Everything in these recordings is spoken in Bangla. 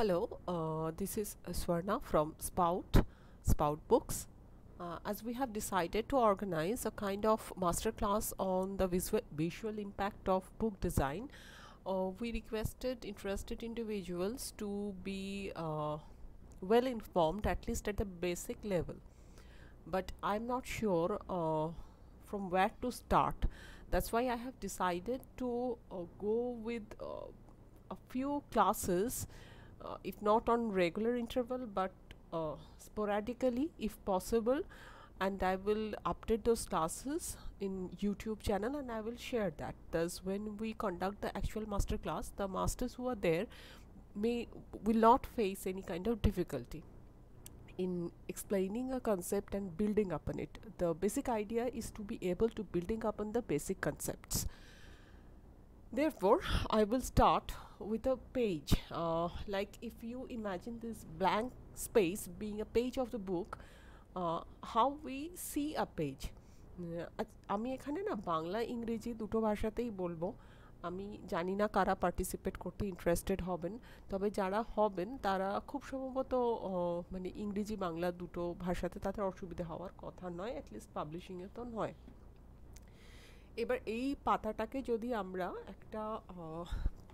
Hello, this is Swarna from Spout Books. As we have decided to organize a kind of masterclass on the visual impact of book design, we requested interested individuals to be well informed, at least at the basic level. But I'm not sure from where to start. That's why I have decided to go with a few classes, if not on regular interval, but sporadically if possible, and I will update those classes in YouTube channel and I will share that. Thus, when we conduct the actual master class, the masters who are there will not face any kind of difficulty in explaining a concept and building upon it. The basic idea is to be able to building upon the basic concepts. Therefore, I will start with a page. Like if you imagine this blank space being a page of the book, how we see a page. আমি এখানে না বাংলা ইংরেজি দুটো ভাষাতেই বলবো। আমি জানি না কারা পার্টিসিপেট করতে ইন্টারেস্টেড হবেন, তবে যারা হবেন তারা খুব সম্ভবত মানে ইংরেজি বাংলা দুটো ভাষাতে তাদের অসুবিধা হওয়ার কথা নয়, অ্যাটলিস্ট পাবলিশিংয়ে তো নয়। এবার এই পাতাটাকে যদি আমরা একটা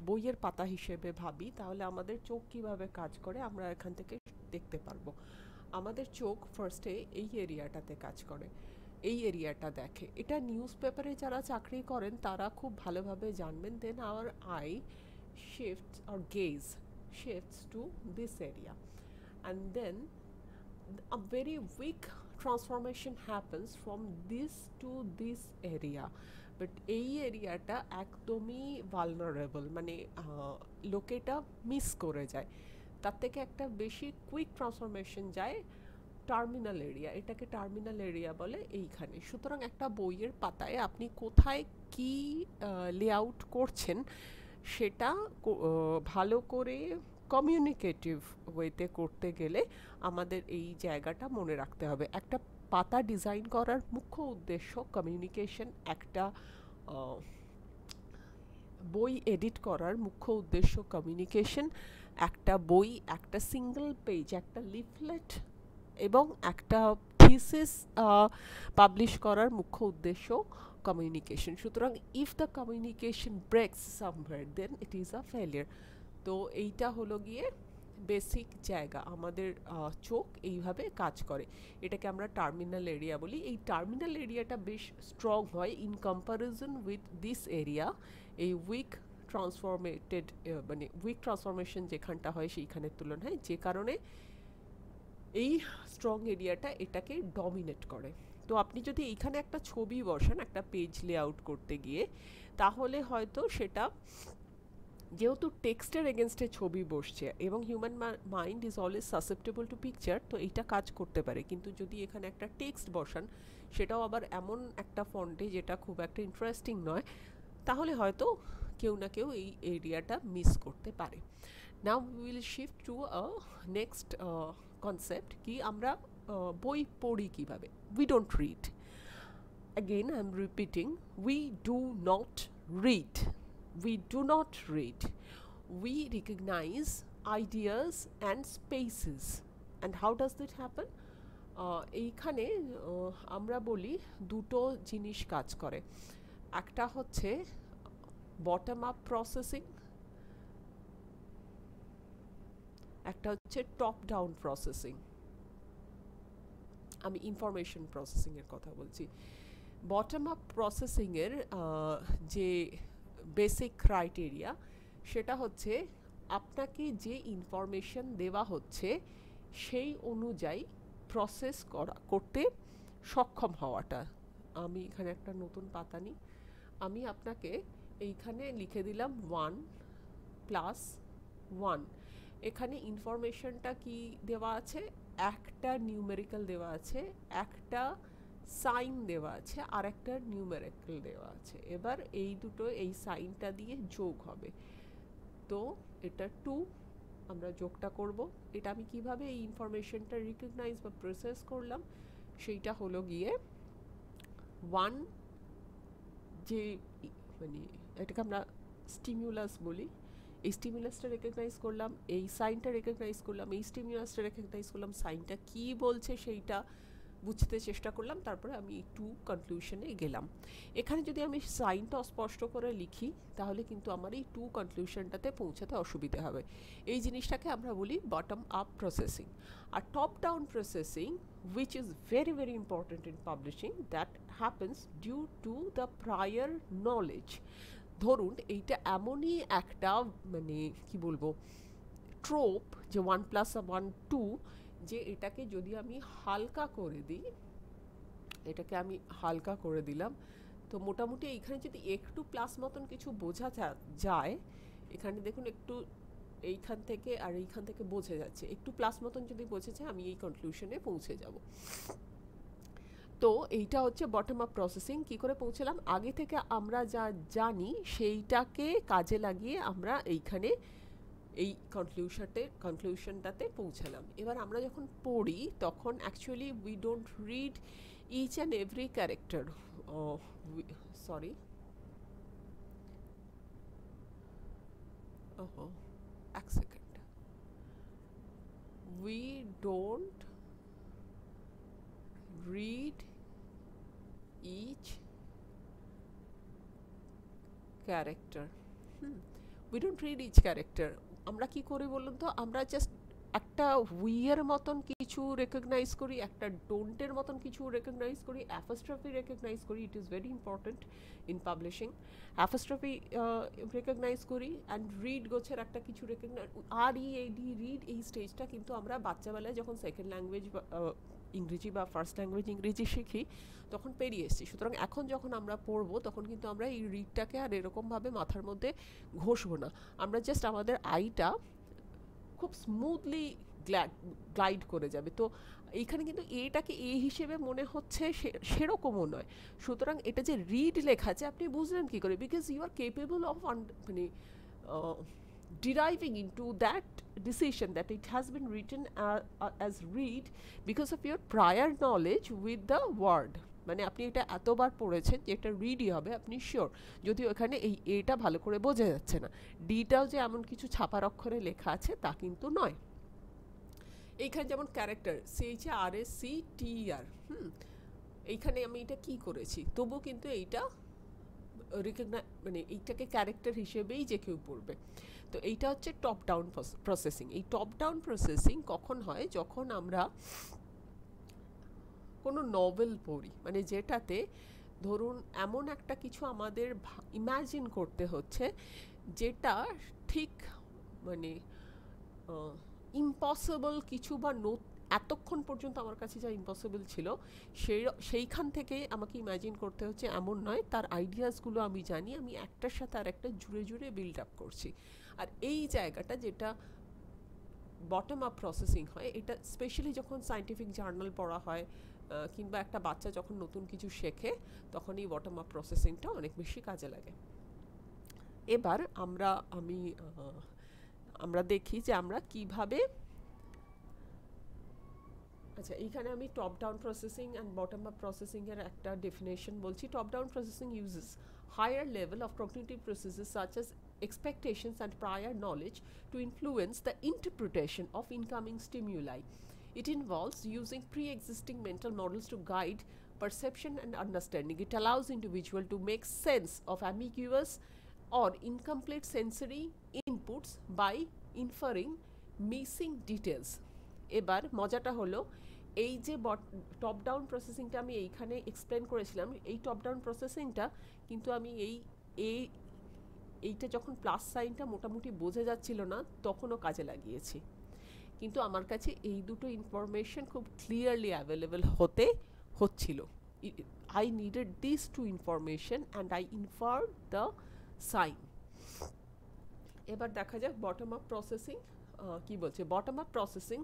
বইয়ের পাতা হিসেবে ভাবি, তাহলে আমাদের চোখ কিভাবে কাজ করে আমরা এখান থেকে দেখতে পারবো। আমাদের চোখ ফার্স্টে এই এরিয়াটাতে কাজ করে, এই এরিয়াটা দেখে। এটা নিউজ পেপারে যারা চাকরি করেন তারা খুব ভালোভাবে জানবেন। Then our eye shifts or gaze shifts to this area, and then a very weak transformation happens from this to this area, but এই এরিয়াটা একদমই ভালনারেবল, মানে লোকেটা মিস করে যায়। তার থেকে একটা বেশি কুইক ট্রান্সফরমেশন যায় টার্মিনাল এরিয়া, এটাকে টার্মিনাল এরিয়া বলে এইখানে। সুতরাং একটা বইয়ের পাতায় আপনি কোথায় কি লেআউট করছেন সেটা ভালো করে কমিউনিকেটিভ ওয়েতে করতে গেলে আমাদের এই জায়গাটা মনে রাখতে হবে। একটা পাতা ডিজাইন করার মুখ্য উদ্দেশ্য কমিউনিকেশন, একটা বই এডিট করার মুখ্য উদ্দেশ্য কমিউনিকেশন, একটা বই, একটা সিঙ্গল পেজ, একটা লিফলেট এবং একটা থিসিস পাবলিশ করার মুখ্য উদ্দেশ্য কমিউনিকেশন। সুতরাং if the communication breaks somewhere then it is a failure. তো এইটা হলো গিয়ে বেসিক জায়গা। আমাদের চোখ এইভাবে কাজ করে, এটাকে আমরা টার্মিনাল এরিয়া বলি। এই টার্মিনাল এরিয়াটা বেশ স্ট্রং হয় in comparison with this area. এই উইক ট্রান্সফরমেটেড মানে উইক ট্রান্সফরমেশন যেখানটা হয় সেইখানের তুলনায়, যে কারণে এই স্ট্রং এরিয়াটা এটাকে ডমিনেট করে। তো আপনি যদি এইখানে একটা ছবি বসান একটা পেজ লেআউট করতে গিয়ে, তাহলে হয়তো সেটা যেহেতু টেক্সটের এগেনস্টে ছবি বসছে এবং human mind is always susceptible to picture, তো এইটা কাজ করতে পারে। কিন্তু যদি এখানে একটা টেক্সট বসান, সেটাও আবার এমন একটা ফন্টে যেটা খুব একটা ইন্টারেস্টিং নয়, তাহলে হয়তো কেউ না কেউ এই এরিয়াটা মিস করতে পারে। Now we will shift to a next concept, কি আমরা বই পড়ি কিভাবে। We don't read. Again, I'm repeating, we do not read. We do not read. We recognize ideas and spaces. And how does that happen? এইখানে আমরা বলি দুটো জিনিস কাজ করে। একটা হচ্ছে বটম আপ প্রসেসিং, একটা হচ্ছে টপ ডাউন প্রসেসিং। আমি ইনফরমেশন প্রসেসিং এর কথা বলছি। বটম আপ প্রসেসিংয়ের যে বেসিক ক্রাইটেরিয়া সেটা হচ্ছে আপনাকে যে ইনফরমেশন দেওয়া হচ্ছে সেই অনুযায়ী প্রসেস করতে সক্ষম হওয়াটা। আমি এখানে একটা নতুন পাতা নিই, আমি আপনাকে এইখানে লিখে দিলাম 1+1। এখানে ইনফরমেশনটা কি দেওয়া আছে, একটা নিউমেরিক্যাল দেওয়া আছে, একটা সাইন দেওয়া আছে, আর একটা নিউমেরিক্যাল দেওয়া আছে। এবার এই দুটো এই সাইনটা দিয়ে যোগ হবে, তো এটা 2, আমরা যোগটা করব। এটা আমি কিভাবে এই ইনফরমেশনটা রিকগনাইজ বা প্রসেস করলাম, সেইটা হলো গিয়ে 1 যে মানে এটাকে আমরা স্টিমুলাস বলি, এই স্টিমুলাসটা রেকগনাইজ করলাম, এই সাইনটা রেকগনাইজ করলাম, এই স্টিমুলাসটা রেকগনাইজ করলাম, সাইনটা কি বলছে সেইটা বুঝতে চেষ্টা করলাম, তারপরে আমি টু কনক্লুশনে গেলাম। এখানে যদি আমি সাইনটা স্পষ্ট করে লিখি তাহলে কিন্তু আমার এই টু কনক্লুশনটাতে পৌঁছাতে অসুবিধা হবে। এই জিনিসটাকে আমরা বলি বটম আপ প্রসেসিং। আর top down processing, which is very very important in publishing, that happens due to the prior knowledge. ধরুন এইটা এমনই একটা মানে কি বলবো ট্রোপ যে 1+1 2, যে এটাকে যদি আমি হালকা করে দিই, এটাকে আমি হালকা করে দিলাম, তো মোটামুটি এইখানে যদি একটু প্লাস মতন কিছু বোঝা যায়, এখানে দেখুন একটু এইখান থেকে আর এইখান থেকে বোঝা যাচ্ছে, একটু প্লাস মতন যদি বোঝেছে আমি এই কনক্লুশনে পৌঁছে যাব। তো এইটা হচ্ছে বটম আপ প্রসেসিং। কি করে পৌঁছলাম, আগে থেকে আমরা যা জানি সেইটাকে কাজে লাগিয়ে আমরা এইখানে এই কনক্লুশনটাতে পৌঁছালাম। এবার আমরা যখন পড়ি তখন actually we don't read each and every character, sorry এক second, we don't read each character. We don't read each character. আমরা কি করি বলুন তো, আমরা জাস্ট একটা উইয়ের মতন কিছু রেকগনাইজ করি, একটা ডোন্টের মতন কিছু রেকগনাইজ করি, অ্যাপোস্ট্রফি রেকগনাইজ করি। It is very important in publishing. Apostrophe recognize করি অ্যান্ড রিড গোছের একটা কিছু রেকগনাইজ, READ রিড, এই স্টেজটা কিন্তু আমরা বাচ্চাবেলায় যখন সেকেন্ড ল্যাঙ্গুয়েজ ইংরেজি বা ফার্স্ট ল্যাঙ্গুয়েজ ইংরেজি শিখি তখন পেরিয়ে এসেছি। সুতরাং এখন যখন আমরা পড়বো তখন কিন্তু আমরা এই রিডটাকে আর এরকমভাবে মাথার মধ্যে ঘষবো না, আমরা জাস্ট আমাদের আইটা খুব স্মুথলি গ্লাইড করে যাবে। তো এইখানে কিন্তু এটাকে এ হিসেবে মনে হচ্ছে সেরকমও নয়। সুতরাং এটা যে রিড লেখা আছে আপনি বুঝলেন কী করে, because you are capable of মানে deriving into that decision that it has been written as read because of your prior knowledge with the word. মানে আপনি এটা এতবার পড়েছেন যে এটা রিডই হবে, আপনি শিওর, যদিও এখানে এই এটা ভালো করে বোঝা যাচ্ছে না। ডিটাও যে এমন কিছু ছাপার অক্ষরে লেখা আছে তা কিন্তু নয়। এইখানে যেমন ক্যারেক্টার CHRACTER, এইখানে আমি এটা কি করেছি, তবু কিন্তু এইটা মানে এইটাকে ক্যারেক্টার হিসেবেই যে কেউ পড়বে। তো এইটা হচ্ছে টপ ডাউন প্রসেসিং। এই টপ ডাউন প্রসেসিং কখন হয়, যখন আমরা কোনো নভেল পড়ি, মানে যেটাতে ধরুন এমন একটা কিছু আমাদের ইমাজিন করতে হচ্ছে যেটা ঠিক মানে ইম্পসিবল কিছু, বা এতক্ষণ পর্যন্ত আমার কাছে যা ইম্পসিবল ছিল সেইখান থেকে আমাকে ইমাজিন করতে হচ্ছে এমন নয়, তার আইডিয়াসগুলো আমি জানি, আমি একটার সাথে আর একটা জুড়ে জুড়ে বিল্ড আপ করছি। আর এই জায়গাটা যেটা বটম আপ প্রসেসিং হয়, এটা স্পেশালি যখন সায়েন্টিফিক জার্নাল পড়া হয় কিংবা একটা বাচ্চা যখন নতুন কিছু শেখে তখন এই বটম আপ প্রসেসিংটা অনেক বেশি কাজে লাগে। এবার আমরা দেখি যে আমরা কিভাবে, আচ্ছা এইখানে আমি top down processing and bottom up processing এর একটা ডেফিনেশন বলছি। Top down processing uses higher level of cognitive processes such as expectations and prior knowledge to influence the interpretation of incoming stimuli. It involves using pre-existing mental models to guide perception and understanding. It allows individual to make sense of ambiguous or incomplete sensory inputs by inferring missing details. এবার মজাটা হলো, এই যে টপ ডাউন প্রসেসিংটা আমি এইখানে এক্সপ্লেন করেছিলাম, এই টপ ডাউন প্রসেসিংটা কিন্তু আমি এইটা যখন প্লাস সাইনটা মোটামুটি বোঝা যাচ্ছিল না তখনও কাজে লাগিয়েছি, কিন্তু আমার কাছে এই দুটো ইনফরমেশন খুব ক্লিয়ারলি অ্যাভেলেবল হচ্ছিল। I needed these two information and I inferred the sign. এবার দেখা যাক বটম আপ প্রসেসিং কি বলছে। Bottom up processing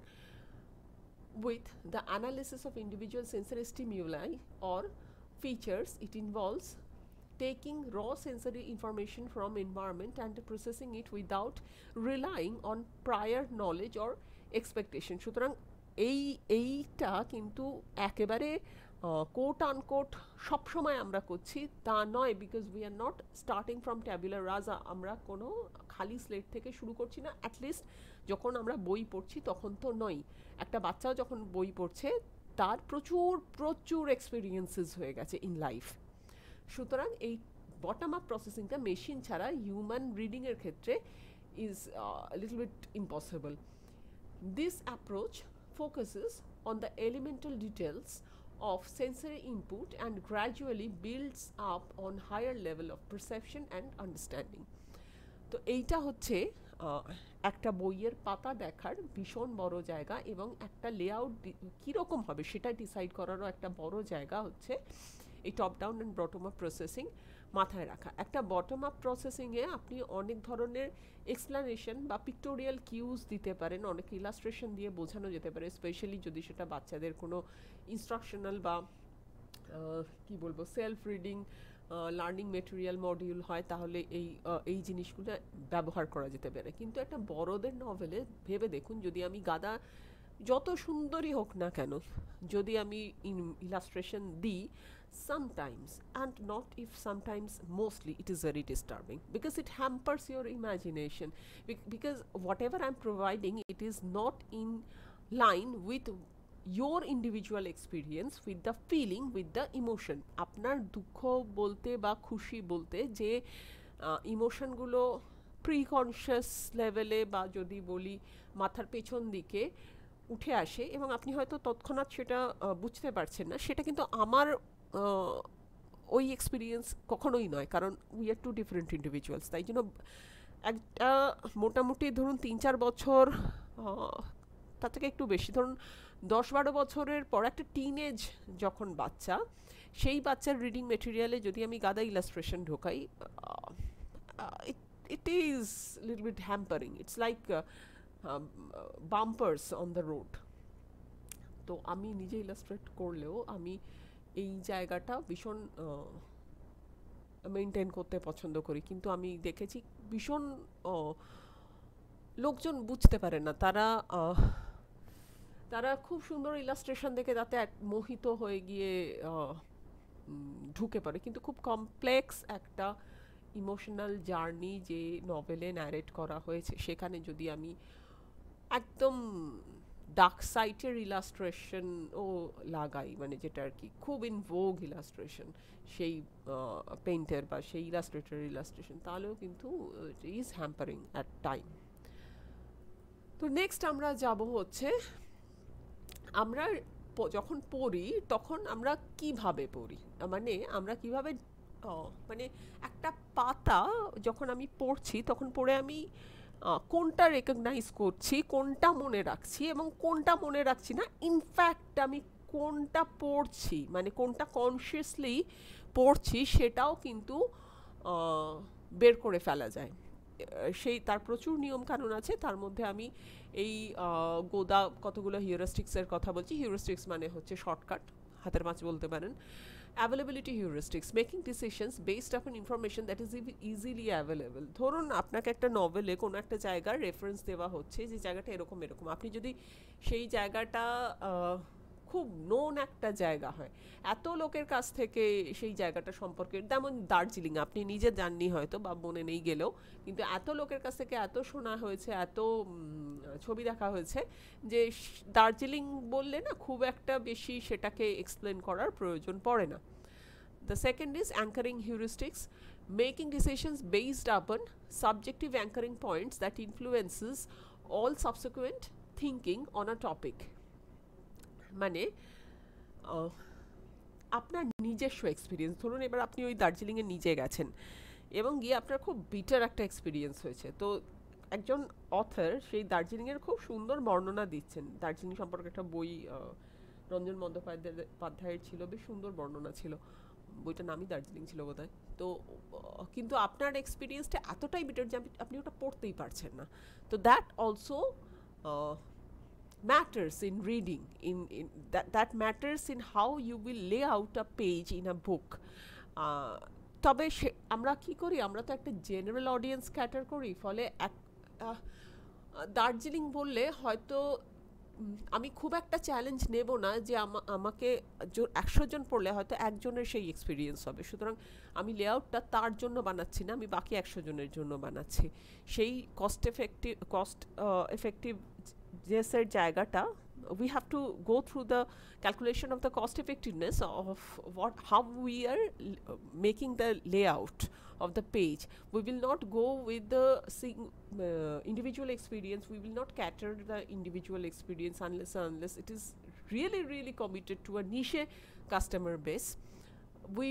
with the analysis of individual sensory stimuli or features, it involves taking raw sensory information from environment and processing it without relying on prior knowledge or expectation. সুতরাং এইটা কিন্তু একেবারে কোট আনকোট সবসময় আমরা করছি তা নয়, because we are not starting from tabular রাজা, আমরা কোনো খালি স্লেট থেকে শুরু করছি না, অ্যাটলিস্ট যখন আমরা বই পড়ছি তখন তো নয়। একটা বাচ্চাও যখন বই পড়ছে তার প্রচুর প্রচুর এক্সপিরিয়েন্সেস হয়ে গেছে ইন লাইফ। সুতরাং এই বটম আপ প্রসেসিংটা মেশিন ছাড়া হিউম্যান রিডিংয়ের ক্ষেত্রে is little bit impossible. This approach focuses on the elemental details of sensory input and gradually builds up on higher level of perception and understanding. তো এইটা হচ্ছে একটা বইয়ের পাতা দেখার ভীষণ বড় জায়গা, এবং একটা লেআউট কীরকম হবে সেটা ডিসাইড করারও একটা বড় জায়গা হচ্ছে এই top down and bottom up processing মাথায় রাখা। একটা বটম আপ প্রসেসিংয়ে আপনি অনেক ধরনের এক্সপ্লানেশন বা পিক্টোরিয়াল কিউজ দিতে পারেন, অনেক ইলাস্ট্রেশন দিয়ে বোঝানো যেতে পারে, স্পেশালি যদি সেটা বাচ্চাদের কোনো ইনস্ট্রাকশনাল বা কি বলবো self reading learning material module হয়, তাহলে এই জিনিসগুলো ব্যবহার করা যেতে পারে। কিন্তু একটা বড়দের নভেলে ভেবে দেখুন, যদি আমি গাদা যত সুন্দরই হোক না কেন, যদি আমি ইলাস্ট্রেশন দিই, sometimes and not if sometimes mostly it is very disturbing, because it hampers your imagination, because whatever I'm providing, it is not in line with your individual experience, with the feeling, with the emotion. আপনার দুঃখ বলতে বা খুশি বলতে যে ইমোশনগুলো প্রিকনশিয়াস লেভেলে বা যদি বলি মাথার পেছন দিকে উঠে আসে, এবং আপনি হয়তো তৎক্ষণাৎ সেটা বুঝতে পারছেন না, সেটা কিন্তু আমার ওই এক্সপিরিয়েন্স কখনোই নয়, কারণ we are two different individuals. তাই জন্য একটা মোটামুটি ধরুন 3-4 বছর, তার থেকে একটু বেশি, ধরুন 10-12 বছরের পর একটা টিনেজ যখন বাচ্চা, সেই বাচ্চার রিডিং মেটেরিয়ালে যদি আমি গাদা illustration ঢোকাই, it is a little bit hampering. It's like bumpers on the road. তো আমি নিজে ইলাস্ট্রেট করলেও আমি এই জায়গাটা ভীষণ মেনটেন করতে পছন্দ করি, কিন্তু আমি দেখেছি ভীষণ লোকজন বুঝতে পারে না, তারা খুব সুন্দর ইলাস্ট্রেশন দেখে তাতে মোহিত হয়ে গিয়ে ঢুকে পড়ে, কিন্তু খুব কমপ্লেক্স একটা ইমোশনাল জার্নি যে নভেলে ন্যারেট করা হয়েছে, সেখানে যদি আমি একদম ডার্ক সাইটের ইলাস্ট্রেশনও লাগাই, মানে যেটা আর কি খুব ইন ভোগ ইলাস্ট্রেশন, সেই পেইন্টার বা সেই ইলাস্ট্রেটরের ইলাস্ট্রেশন, তাহলেও কিন্তু it is hampering at time. তো নেক্সট আমরা যাব হচ্ছে, আমরা যখন পড়ি তখন আমরা কিভাবে পড়ি, মানে আমরা কিভাবে মানে একটা পাতা যখন আমি পড়ছি তখন পড়ে আমি কোনটা রেকগনাইজ করছি, কোনটা মনে রাখছি এবং কোনটা মনে রাখছি না, ইনফ্যাক্ট আমি কোনটা পড়ছি মানে কোনটা কনসিয়াসলি পড়ছি সেটাও কিন্তু বের করে ফেলা যায়। সেই তার প্রচুর নিয়ম কানুন আছে, তার মধ্যে আমি এই গোদা কতগুলো হিউরিস্টিক্সের কথা বলছি। হিউরিস্টিক্স মানে হচ্ছে শর্টকাট, হাতের মাছ বলতে পারেন। অ্যাভেলেবিলিটি হিউরিস্টিক্স, মেকিং ডিসিশনস বেসড আপন information that is easily available. ধরুন আপনাকে একটা নভেলে কোনো একটা জায়গার রেফারেন্স দেওয়া হচ্ছে যে জায়গাটা এরকম এরকম, আপনি যদি সেই জায়গাটা খুব নোন একটা জায়গা হয়, এত লোকের কাছ থেকে সেই জায়গাটা সম্পর্কে, যেমন দার্জিলিং আপনি নিজে জাননি হয়তো বা মনে নেই গেলেও, কিন্তু এত লোকের কাছ থেকে এত শোনা হয়েছে, এত ছবি দেখা হয়েছে যে দার্জিলিং বললে না খুব একটা বেশি সেটাকে এক্সপ্লেন করার প্রয়োজন পড়ে না। The second is anchoring heuristics, making decisions based upon subjective anchoring points that influences all subsequent thinking on a topic. মানে আপনার নিজস্ব এক্সপিরিয়েন্স, ধরুন এবার আপনি ওই দার্জিলিংয়ে নিজে গেছেন এবং গিয়ে আপনার খুব বিটার একটা এক্সপিরিয়েন্স হয়েছে, তো একজন অথর সেই দার্জিলিংয়ের খুব সুন্দর বর্ণনা দিচ্ছেন, দার্জিলিং সম্পর্কে একটা বই রঞ্জন বন্দ্যোপাধ্যায়ের ছিল, বেশ সুন্দর বর্ণনা ছিল, বইটার নামই দার্জিলিং ছিল বোধহয়। তো কিন্তু আপনার এক্সপিরিয়েন্সটা এতটাই বিটার যে আপনি ওটা পড়তেই পারছেন না। তো that also matters in reading, in that matters in how you will lay out a page in a book. তবে আমরা কি করি, আমরা তো একটা জেনারেল অডিয়েন্স ক্যাটার করি, ফলে দার্জিলিং বললে হয়তো আমি খুব একটা চ্যালেঞ্জ নেব না যে আমাকে 100 জন পড়লে হয়তো একজনের সেই এক্সপিরিয়েন্স হবে, সুতরাং আমি লেআউটটা তার জন্য বানাচ্ছি না, আমি বাকি 100 জনের জন্য বানাচ্ছি। সেই কস্ট এফেক্টিভ জেসের জায়গাটা, we have to go through the calculation of the cost effectiveness of how we are making the layout of the page. We will not go with the individual experience, we will not cater the individual experience unless it is really committed to a niche customer base. We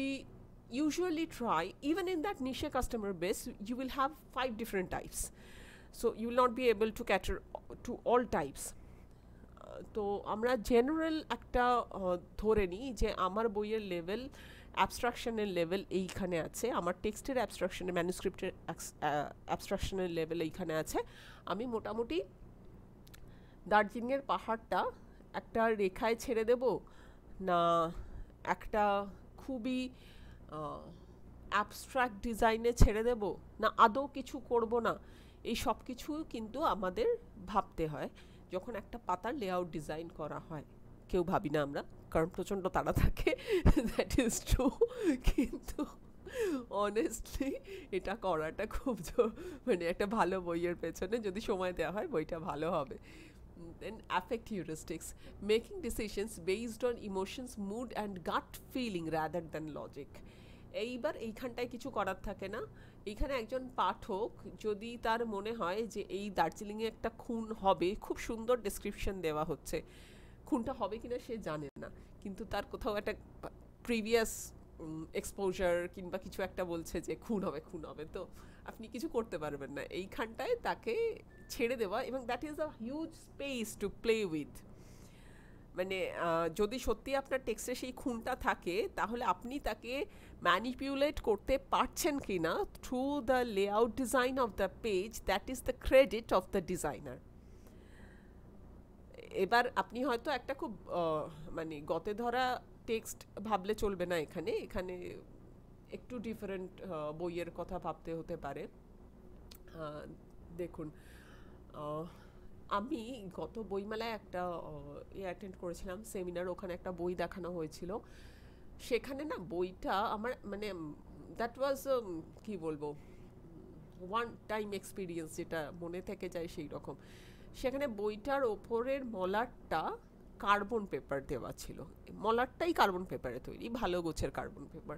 usually try, even in that niche customer base you will have 5 different types, so you will not be able to cater to all types. তো আমরা জেনারেল একটা ধরে নিই যে আমার বইয়ের লেভেল, অ্যাবস্ট্রাকশনের লেভেল এইখানে আছে, আমার টেক্সটের অ্যাবস্ট্রাকশনের, ম্যানুস্ক্রিপ্টের অ্যাবস্ট্রাকশনের লেভেল এইখানে আছে। আমি মোটামুটি দার্জিলিংয়ের পাহাড়টা একটা রেখায় ছেড়ে দেব, না একটা খুবই অ্যাবস্ট্রাক্ট ডিজাইনে ছেড়ে দেব, না আদৌ কিছু করব না, এই সব কিছু কিন্তু আমাদের ভাবতে হয় যখন একটা পাতার লেআউট ডিজাইন করা হয়। কেউ ভাবি না আমরা, কারণ প্রচণ্ড তাড়া থাকে, দ্যাট ইজ ট্রু, কিন্তু অনেস্টলি এটা করাটা খুব মানে একটা ভালো বইয়ের পেছনে যদি সময় দেওয়া হয় বইটা ভালো হবে। Then affect heuristics, making decisions based on emotions, mood and gut feeling rather than logic. এইবার এইখানটায় কিছু করার থাকে না। এইখানে একজন পাঠক যদি তার মনে হয় যে এই দার্জিলিংয়ে একটা খুন হবে, খুব সুন্দর ডেসক্রিপশন দেওয়া হচ্ছে, খুনটা হবে কিনা সে জানে না, কিন্তু তার কোথাও একটা প্রিভিয়াস এক্সপোজার কিংবা কিছু একটা বলছে যে খুন হবে, তো আপনি কিছু করতে পারবেন না। এইখানটায় তাকে ছেড়ে দেওয়া, এবং that is a huge space to play with. মানে যদি সত্যি আপনার টেক্সটে সেই খুনটা থাকে তাহলে আপনি তাকে ম্যানিপুলেট করতে পারছেন কি না through the layout design of the page, that is the credit of the designer. এবার আপনি হয়তো একটা খুব মানে গতে ধরা টেক্সট ভাবলে চলবে না, এখানে এখানে একটু ডিফারেন্ট বইয়ের কথা ভাবতে হতে পারে। দেখুন, আমি গত বইমেলায় একটা অ্যাটেন্ড করেছিলাম সেমিনার, ওখানে একটা বই দেখানো হয়েছিল, সেখানে না বইটা আমার মানে দ্যাট ওয়াজ কি বলবো, ওয়ান টাইম এক্সপিরিয়েন্স, যেটা মনে থেকে যায় সেই রকম। সেখানে বইটার ওপরের মলাটটা কার্বন পেপার দেওয়া ছিল, মলাটটাই কার্বন পেপারে তৈরি, ভালো গোছের কার্বন পেপার,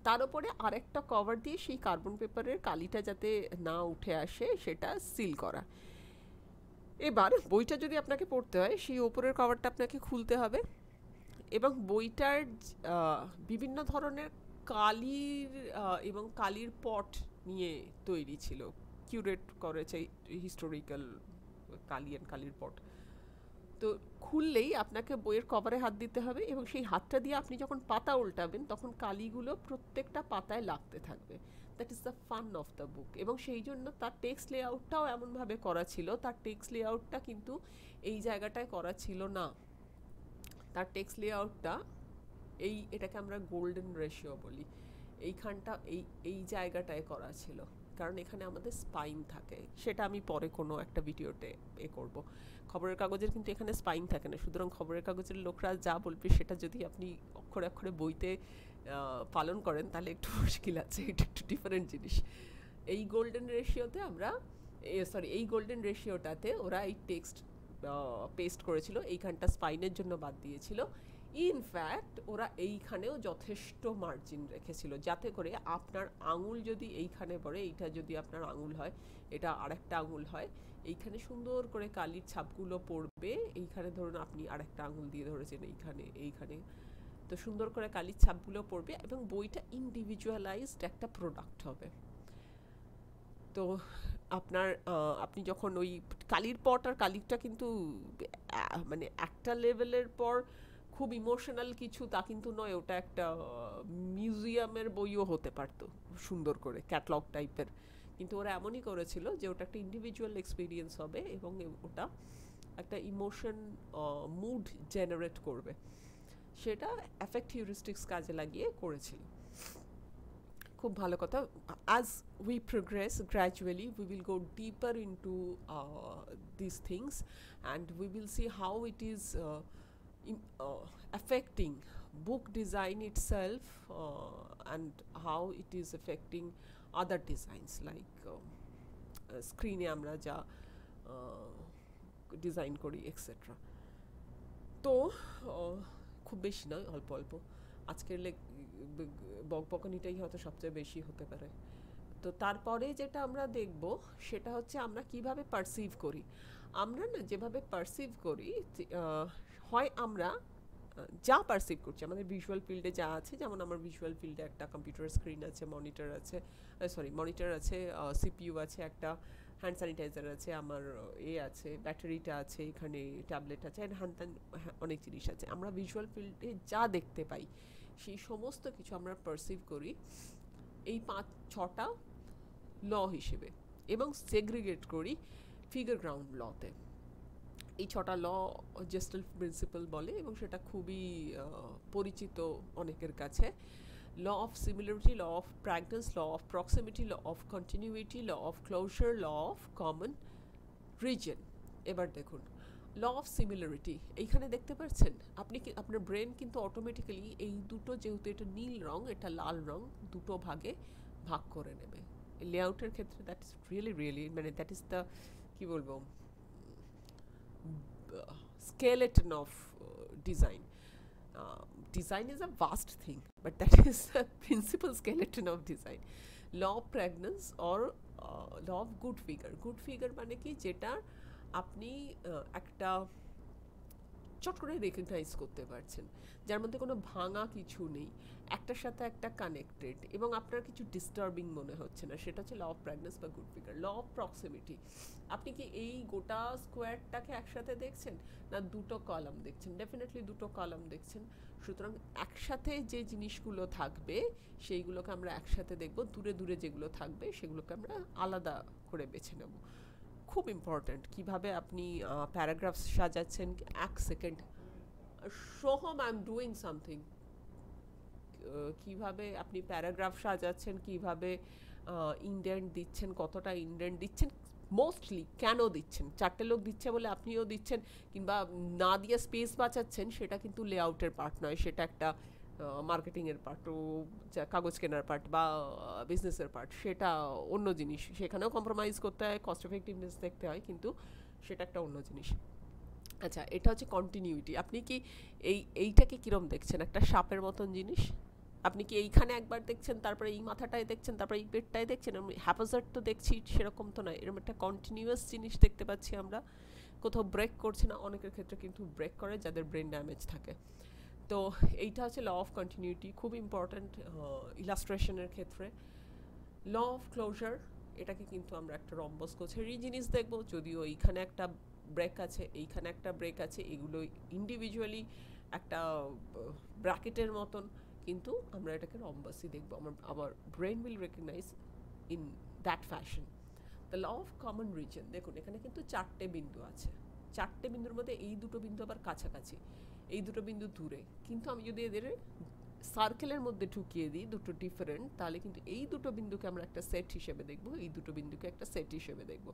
তার উপরে আরেকটা কভার দিয়ে সেই কার্বন পেপারের কালিটা যাতে না উঠে আসে সেটা সিল করা। এবার বইটা যদি আপনাকে পড়তে হয় সেই ওপরের কভারটা আপনাকে খুলতে হবে, এবং বইটার বিভিন্ন ধরনের কালির এবং কালির পট নিয়ে তৈরি ছিল, কিউরেট করেছে হিস্টোরিক্যাল কালি অ্যান্ড কালির পট। তো খুললেই আপনাকে বইয়ের কভারে হাত দিতে হবে, এবং সেই হাতটা দিয়ে আপনি যখন পাতা উল্টাবেন তখন কালিগুলো প্রত্যেকটা পাতায় লাগতে থাকবে। That is the fun of the book. এবং সেই জন্য তার টেক্সট লেআউটটাও এমনভাবে করা ছিল, তার টেক্সট লেআউটটা কিন্তু এই জায়গাটায় করা ছিল না, তার টেক্সট লেআউটটা এটাকে আমরা গোল্ডেন রেশিও বলি, এইখানটা এই জায়গাটায় করা ছিল, কারণ এখানে আমাদের স্পাইন থাকে, সেটা আমি পরে কোনো একটা ভিডিওতে করব। খবরের কাগজের কিন্তু এখানে স্পাইন থাকে না, সুতরাং খবরের কাগজের লোকরা যা বলবে সেটা যদি আপনি অক্ষরে অক্ষরে বইতে পালন করেন তাহলে একটু মুশকিল আছে, এটা একটু ডিফারেন্ট জিনিস। এই গোল্ডেন রেশিওতে এই গোল্ডেন রেশিওটাতে ওরা এই টেক্সট পেস্ট করেছিল, এইখানটা স্পাইনের জন্য বাদ দিয়েছিল। ইনফ্যাক্ট ওরা এইখানেও যথেষ্ট মার্জিন রেখেছিল, যাতে করে আপনার আঙুল যদি এইখানে পড়ে, এইটা যদি আপনার আঙুল হয়, এটা আরেকটা আঙুল হয়, এইখানে সুন্দর করে কালির ছাপগুলো পড়বে। এইখানে ধরুন আপনি আরেকটা আঙুল দিয়ে ধরেছেন এইখানে, তো সুন্দর করে কালির ছাপগুলো পড়বে, এবং বইটা ইন্ডিভিজুয়ালাইজড একটা প্রোডাক্ট হবে। তো আপনি যখন ওই কালির পট আর কালিরটা কিন্তু মানে একটা লেভেলের পর খুব ইমোশনাল কিছু তা কিন্তু নয়, ওটা একটা মিউজিয়ামের বইও হতে পারতো সুন্দর করে ক্যাটলগ টাইপের, কিন্তু ওরা এমনই করেছিল যে ওটা একটা ইন্ডিভিজুয়াল এক্সপিরিয়েন্স হবে এবং ওটা একটা ইমোশন মুড জেনারেট করবে, সেটা অ্যাফেক্ট হিউরিস্টিক্স কাজে লাগিয়ে করেছিল। খুব ভালো কথা। As we progress gradually, we will go deeper into these things, and we will see how it is affecting book design itself, and how it is affecting other designs like স্ক্রিনে আমরা যা ডিজাইন করি এক্সেট্রা। তো খুব বেশি নয়, অল্প অল্প আজকের বকবকানিটাই হয়তো সবচেয়ে বেশি হতে পারে। তো তারপরে যেটা আমরা দেখব সেটা হচ্ছে আমরা কিভাবে পারসিভ করি। আমরা না যেভাবে পারসিভ করি, হয় আমরা যা পারসিভ করছি আমাদের ভিজুয়াল ফিল্ডে যা আছে, যেমন আমার ভিজুয়াল ফিল্ডে একটা কম্পিউটার স্ক্রিন আছে, মনিটর আছে, সিপিইউ আছে, একটা হ্যান্ড স্যানিটাইজার আছে, আমার আছে, ব্যাটারিটা আছে, এখানে ট্যাবলেট আছে, অনেক জিনিস আছে। আমরা ভিজুয়াল ফিল্ডে যা দেখতে পাই সেই সমস্ত কিছু আমরা পারসিভ করি এই 5-6টা ল হিসেবে, এবং সেগ্রিগেট করি ফিগার গ্রাউন্ড লতে। এই 6টা ল জেস্টাল্ট প্রিন্সিপাল বলে, এবং সেটা খুবই পরিচিত অনেকের কাছে। Law of similarity, law of pragnanz, law of proximity, law of continuity, law of closure, law of common reason. এবার দেখুন ল অফ সিমিলারিটি, এইখানে দেখতে পাচ্ছেন আপনি আপনার ব্রেন কিন্তু অটোমেটিক্যালি এই দুটো, যেহেতু এটা নীল রং এটা লাল রং, দুটো ভাগে ভাগ করে নেবে। লেআউটের ক্ষেত্রে দ্যাট ইজ রিয়েলি মানে দ্যাট ইজ দ্য কি বলবো skeleton of design. Design is a vast thing, but that is the principal skeleton of design. Law of pregnance or law of good figure. Good figure মানে কি, যেটা আপনি একটা চট করে রেকগনাইজ করতে পারছেন, যার মধ্যে কোনো ভাঙা কিছু নেই, একটার সাথে একটা কানেক্টেড, এবং আপনার কিছু ডিস্টার্বিং মনে হচ্ছে না, সেটা হচ্ছে ল অফ প্র্যাগন্যান্স বা good figure. Law of proximity, আপনি কি এই গোটা স্কোয়ারটাকে একসাথে দেখছেন না দুটো কলাম দেখছেন? ডেফিনেটলি দুটো কলাম দেখছেন। সুতরাং একসাথে যে জিনিসগুলো থাকবে সেইগুলোকে আমরা একসাথে দেখব, দূরে দূরে যেগুলো থাকবে সেগুলোকে আমরা আলাদা করে বেছে নেব। খুব ইম্পর্ট্যান্ট কিভাবে আপনি প্যারাগ্রাফ সাজাচ্ছেন। এক second, Soham I am doing something. কিভাবে আপনি প্যারাগ্রাফ সাজাচ্ছেন, কিভাবে ইন্ডেন্ট দিচ্ছেন, কতটা ইন্ডেন্ট দিচ্ছেন, মোস্টলি কেন দিচ্ছেন, 4টে লোক দিচ্ছে বলে আপনিও দিচ্ছেন, কিংবা না দিয়ে স্পেস বাঁচাচ্ছেন, সেটা কিন্তু লেআউটের পার্ট নয়, সেটা একটা মার্কেটিংয়ের পার্ট, ও কাগজ কেনার পার্ট বা বিজনেসের পার্ট, সেটা অন্য জিনিস। সেখানেও কম্প্রোমাইজ করতে হয়, কস্ট এফেক্টিভনেস দেখতে হয়, কিন্তু সেটা একটা অন্য জিনিস। আচ্ছা, এটা হচ্ছে কন্টিনিউইটি। আপনি কি এইটাকে কীরকম দেখছেন? একটা সাপের মতন জিনিস। আপনি কি এইখানে একবার দেখছেন, তারপরে এই মাথাটায় দেখছেন, তারপরে এই পেটটায় দেখছেন, আমি হ্যাপাজার্ড তো দেখছি, সেরকম তো নয়। এরকম একটা কন্টিনিউয়াস জিনিস দেখতে পাচ্ছি আমরা, কোথাও ব্রেক করছে না। অনেকের ক্ষেত্রে কিন্তু ব্রেক করে, যাদের ব্রেন ড্যামেজ থাকে। তো এইটা হচ্ছে ল অফ কন্টিনিউইটি, খুব ইম্পর্ট্যান্ট ইলাস্ট্রেশনের ক্ষেত্রে। ল অফ ক্লোজার, এটাকে কিন্তু আমরা একটা রম্বস গোছেরই জিনিস দেখব, যদিও এইখানে একটা ব্রেক আছে, এইখানে একটা ব্রেক আছে, এগুলো ইন্ডিভিজুয়ালি একটা ব্র্যাকেটের মতন, কিন্তু আমরা এটাকে রম্বাসই দেখব। আমার brain will recognize in that fashion. The law of common reason, দেখুন এখানে কিন্তু 4টে বিন্দু আছে। 4টে বিন্দুর মধ্যে এই দুটো বিন্দু আবার কাছাকাছি, এই দুটো বিন্দু দূরে, কিন্তু আমি যদি এদের সার্কেলের মধ্যে ঢুকিয়ে দিই দুটো ডিফারেন্ট, তাহলে কিন্তু এই দুটো বিন্দুকে আমরা একটা সেট হিসেবে দেখব, এই দুটো বিন্দুকে একটা সেট হিসেবে দেখব।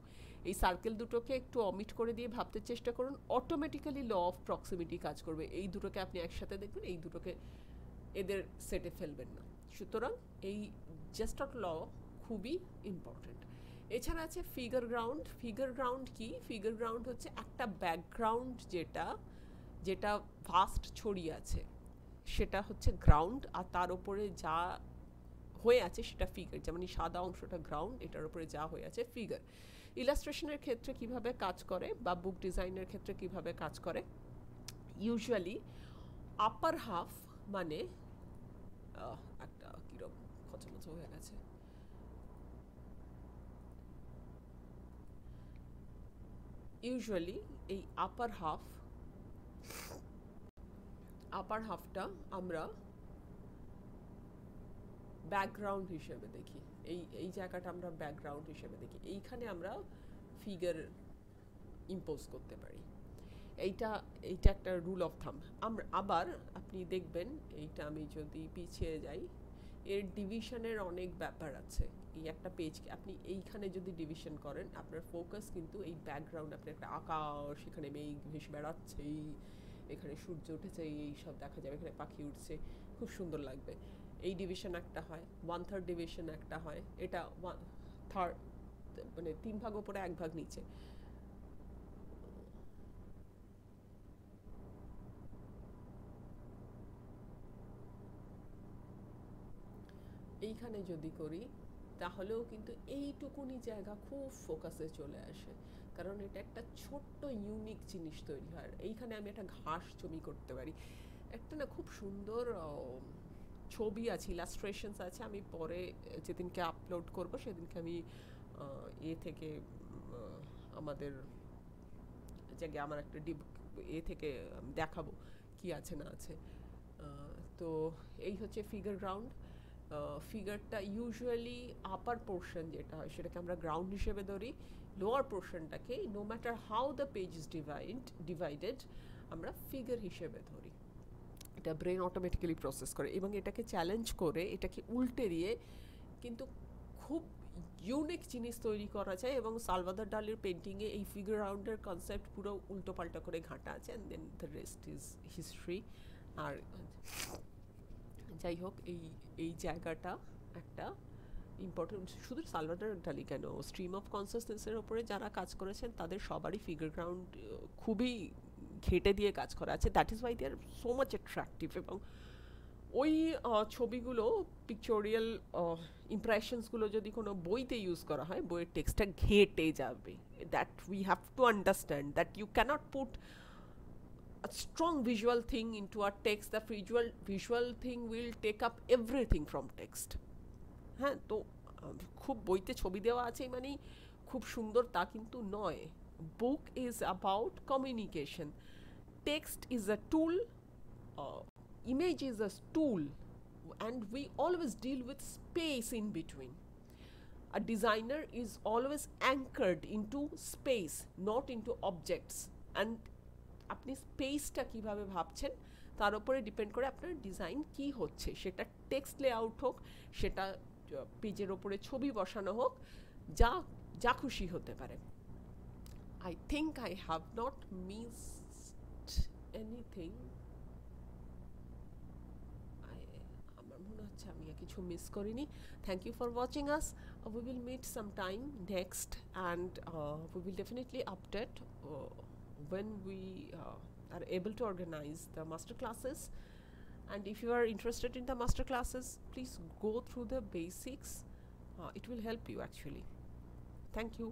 এই সার্কেল দুটোকে একটু অমিট করে দিয়ে ভাবতে চেষ্টা করুন, অটোমেটিক্যালি ল অফ প্রক্সিমিটি কাজ করবে। এই দুটোকে আপনি একসাথে দেখবেন, এই দুটোকে এদের সেটে ফেলবেন না। সুতরাং এই জেস্টার্ট ল খুবই ইম্পর্ট্যান্ট। এছাড়া আছে ফিগার গ্রাউন্ড। ফিগার গ্রাউন্ড কি? ফিগার গ্রাউন্ড হচ্ছে একটা ব্যাকগ্রাউন্ড যেটা ভাস্ট ছড়িয়ে আছে, সেটা হচ্ছে গ্রাউন্ড, আর তার উপরে যা হয়ে আছে সেটা ফিগার। যেমন এই সাদা অংশটা গ্রাউন্ড, এটার উপরে যা হয়ে আছে ফিগার। ইলাস্ট্রেশনের ক্ষেত্রে কিভাবে কাজ করে, বা বুক ডিজাইনের ক্ষেত্রে কিভাবে কাজ করে, ইউজুয়ালি আপার হাফ মানে একটা কিরকম খচমচ হয়ে গেছে, ইউজুয়ালি এই আপার হাফটা আমরা ব্যাকগ্রাউন্ড হিসেবে দেখি। এই জায়গাটা আমরা ব্যাকগ্রাউন্ড হিসেবে দেখি, এইখানে আমরা ফিগার ইম্পোজ করতে পারি। এইটা একটা রুল অফ থাম্ব। আবার আপনি দেখবেন, এইটা আমি যদি পিছিয়ে যাই, এর ডিভিশনের অনেক ব্যাপার আছে। এই একটা পেজকে আপনি এইখানে যদি ডিভিশন করেন, আপনার ফোকাস কিন্তু এই ব্যাকগ্রাউন্ড, আপনি একটা আকাশ, এখানে মেঘ ভেসে বেড়াচ্ছে, এখানে সূর্য উঠেছে, এই সব দেখা যাবে, এখানে পাখি উঠছে, খুব সুন্দর লাগবে। এই ডিভিশন একটা হয়, 1/3 ডিভিশন একটা হয়, এটা থার্ড, মানে 3 ভাগ উপরে 1 ভাগ নিচে। এইখানে যদি করি তাহলেও কিন্তু এইটুকুনি জায়গা খুব ফোকাসে চলে আসে, কারণ এটা একটা ছোট্ট ইউনিক জিনিস তৈরি হয়। এইখানে আমি একটা ঘাস জমি করতে পারি, একটা না খুব সুন্দর ছবি আছে, ইলাস্ট্রেশনস আছে, আমি পরে যেদিনকে আপলোড করব সেদিনকে আমি এ থেকে আমাদের জায়গায় আমার একটা এ থেকে দেখাবো কি আছে না আছে। তো এই হচ্ছে ফিগার গ্রাউন্ড। ফিগারটা ইউজুয়ালি আপার পোর্শন যেটা হয় সেটাকে আমরা গ্রাউন্ড হিসেবে ধরি, লোয়ার পোর্শনটাকে no matter how the page is divided আমরা ফিগার হিসেবে ধরি। এটা ব্রেন অটোমেটিক্যালি প্রসেস করে এবং এটাকে চ্যালেঞ্জ করে, এটাকে উল্টে দিয়ে কিন্তু খুব ইউনিক জিনিস তৈরি করা যায়। এবং সালভাদর ডালির পেন্টিংয়ে এই ফিগার রাউন্ডের কনসেপ্ট পুরো উল্টো পাল্টা করে ঘাঁটা আছে, and then the rest is history. আর যাই হোক, এই এই জায়গাটা একটা ইম্পর্টেন্ট। শুধু সালভাদর ডালি কেন, স্ট্রিম অফ কনসিয়াসনেসের ওপরে যারা কাজ করেছেন তাদের সবারই ফিগার গ্রাউন্ড খুবই ঘেটে দিয়ে কাজ করা আছে। That is why they are so much attractive. এবং ওই ছবিগুলো, পিকচোরিয়াল ইমপ্রেশনসগুলো যদি কোনো বইতে ইউজ করা হয়, বইয়ের টেক্সটটা ঘেটে যাবে। That we have to understand that you can't put a strong visual thing into a text. The visual thing will take up everything from text. হ্যাঁ, তো খুব বইতে ছবি দেওয়া আছে মানে খুব সুন্দর তা কিন্তু নয়। Book is about communication, text is a tool, image is a tool, and we always deal with space in between. A designer is always anchored into space, not into objects. And আপনি স্পেসটা কিভাবে ভাবছেন তার উপরে ডিপেন্ড করে আপনার ডিজাইন কি হচ্ছে, সেটা টেক্সট লেআউট হোক, সেটা পেজের ওপরে ছবি বসানো হোক, যা যা খুশি হতে পারে। I think I have not missed anything. আমার মনে হচ্ছে আমি কিছু মিস করিনি। Thank you for watching us. We will meet some time next, and we will definitely update when we are able to organize the master classes. And if you are interested in the master classes, please go through the basics. It will help you actually. Thank you.